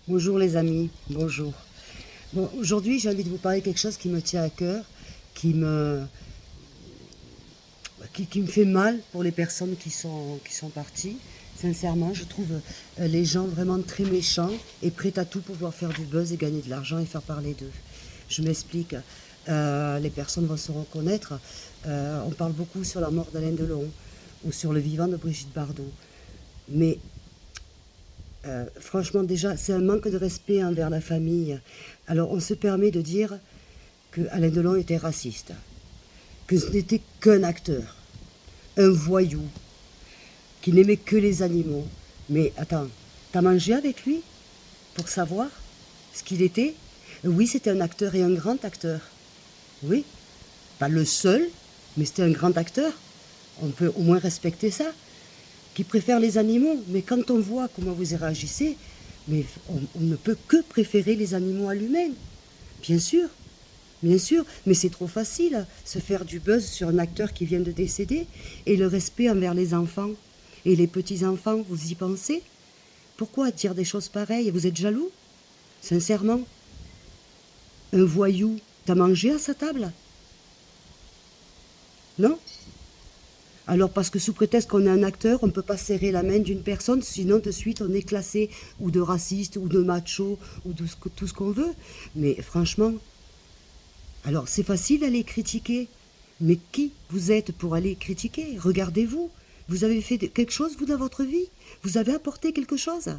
Bonjour les amis, bonjour. Bon, aujourd'hui j'ai envie de vous parler de quelque chose qui me tient à cœur, qui me, qui me fait mal pour les personnes qui sont parties. Sincèrement, je trouve les gens vraiment très méchants et prêts à tout pour pouvoir faire du buzz et gagner de l'argent et faire parler d'eux. Je m'explique. Les personnes vont se reconnaître. On parle beaucoup sur la mort d'Alain Delon ou sur le vivant de Brigitte Bardot. Mais franchement, déjà, c'est un manque de respect envers la famille. Alors, on se permet de dire que Alain Delon était raciste, que ce n'était qu'un acteur, un voyou, qui n'aimait que les animaux. Mais attends, t'as mangé avec lui pour savoir ce qu'il était? Oui, c'était un acteur et un grand acteur. Oui, pas le seul, mais c'était un grand acteur. On peut au moins respecter ça. Qui préfère les animaux. Mais quand on voit comment vous y réagissez, mais on ne peut que préférer les animaux à l'humain. Bien sûr, bien sûr, mais c'est trop facile, se faire du buzz sur un acteur qui vient de décéder, et le respect envers les enfants. Et les petits-enfants, vous y pensez? Pourquoi dire des choses pareilles? Vous êtes jaloux? Sincèrement? Un voyou, t'as mangé à sa table? Non? Alors parce que sous prétexte qu'on est un acteur, on ne peut pas serrer la main d'une personne, sinon de suite on est classé ou de raciste ou de macho ou de tout ce qu'on veut. Mais franchement, alors c'est facile d'aller critiquer. Mais qui vous êtes pour aller critiquer? Regardez-vous. Vous avez fait quelque chose, vous, dans votre vie? Vous avez apporté quelque chose?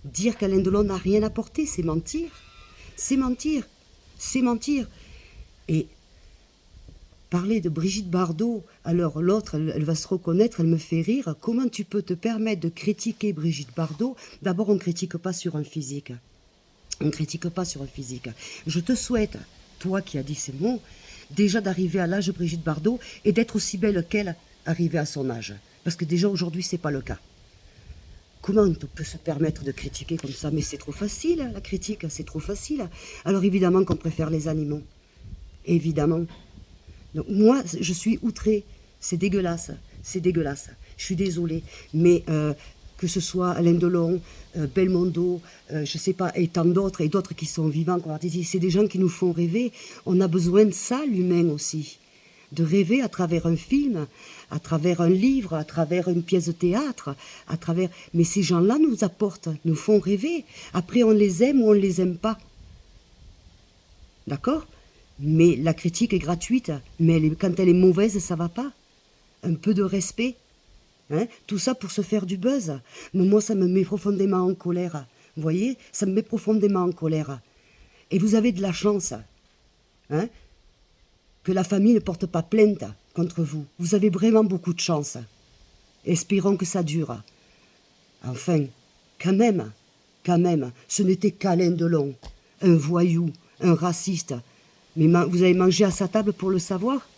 Dire qu'Alain Delon n'a rien apporté, c'est mentir. C'est mentir. C'est mentir. Et parler de Brigitte Bardot, alors l'autre, elle va se reconnaître, elle me fait rire. Comment tu peux te permettre de critiquer Brigitte Bardot? D'abord, on ne critique pas sur un physique. On ne critique pas sur un physique. Je te souhaite, toi qui as dit ces mots, déjà d'arriver à l'âge de Brigitte Bardot et d'être aussi belle qu'elle arrivée à son âge. Parce que déjà aujourd'hui, c'est pas le cas. Comment on peut se permettre de critiquer comme ça? Mais c'est trop facile, la critique, c'est trop facile. Alors évidemment qu'on préfère les animaux. Évidemment. Donc moi, je suis outrée. C'est dégueulasse. C'est dégueulasse. Je suis désolée. Mais que ce soit Alain Delon, Belmondo, je sais pas, et tant d'autres, et d'autres qui sont vivants, c'est des gens qui nous font rêver. On a besoin de ça, l'humain aussi. De rêver à travers un film, à travers un livre, à travers une pièce de théâtre, à travers... Mais ces gens-là nous apportent, nous font rêver. Après, on les aime ou on ne les aime pas. D'accord? Mais la critique est gratuite, mais quand elle est mauvaise, ça va pas. Un peu de respect. Hein? Tout ça pour se faire du buzz. Mais moi, ça me met profondément en colère. Vous voyez? Ça me met profondément en colère. Et vous avez de la chance. Hein? Que la famille ne porte pas plainte contre vous. Vous avez vraiment beaucoup de chance. Espérons que ça dure. Enfin, quand même, ce n'était qu'Alain Delon, un voyou, un raciste. Mais vous avez mangé à sa table pour le savoir?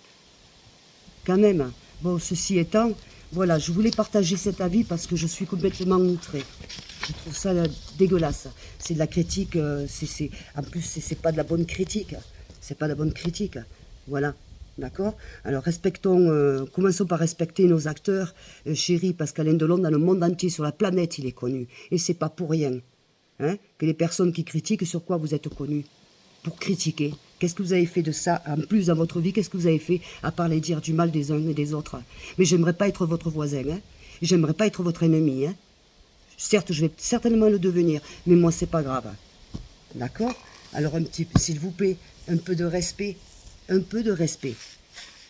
Quand même. Bon, ceci étant, voilà, je voulais partager cet avis parce que je suis complètement outrée. Je trouve ça dégueulasse. C'est de la critique, en plus, c'est pas de la bonne critique. C'est pas de la bonne critique. Voilà. D'accord? Alors respectons, commençons par respecter nos acteurs, chéris, parce qu'Alain Delon, dans le monde entier, sur la planète, il est connu. Et c'est pas pour rien. Hein, que les personnes qui critiquent, sur quoi vous êtes connus? Pour critiquer. Qu'est-ce que vous avez fait de ça, en plus, dans votre vie? Qu'est-ce que vous avez fait à part les dire du mal des uns et des autres? Mais j'aimerais pas être votre voisin. Hein? J'aimerais pas être votre ennemi. Hein? Certes, je vais certainement le devenir, mais moi, c'est pas grave. D'accord? Alors, un petit, s'il vous plaît, un peu de respect. Un peu de respect.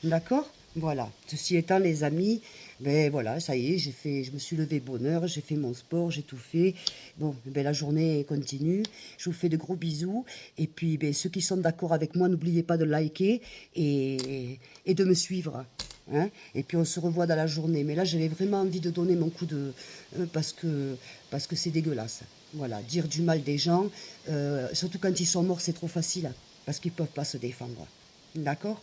D'accord? Voilà. Ceci étant, les amis, ben voilà, ça y est, je me suis levé bonne heure, j'ai fait mon sport, j'ai tout fait. Bon, ben la journée continue. Je vous fais de gros bisous. Et puis, ben, ceux qui sont d'accord avec moi, n'oubliez pas de liker et de me suivre. Hein? Et puis on se revoit dans la journée. Mais là, j'avais vraiment envie de donner mon coup de... parce que c'est dégueulasse. Voilà, dire du mal des gens, surtout quand ils sont morts, c'est trop facile, parce qu'ils ne peuvent pas se défendre. D'accord?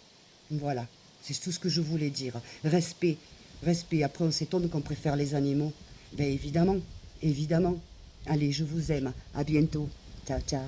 Voilà, c'est tout ce que je voulais dire. Respect, respect. Après, on s'étonne qu'on préfère les animaux. Ben évidemment, évidemment. Allez, je vous aime. À bientôt. Ciao, ciao.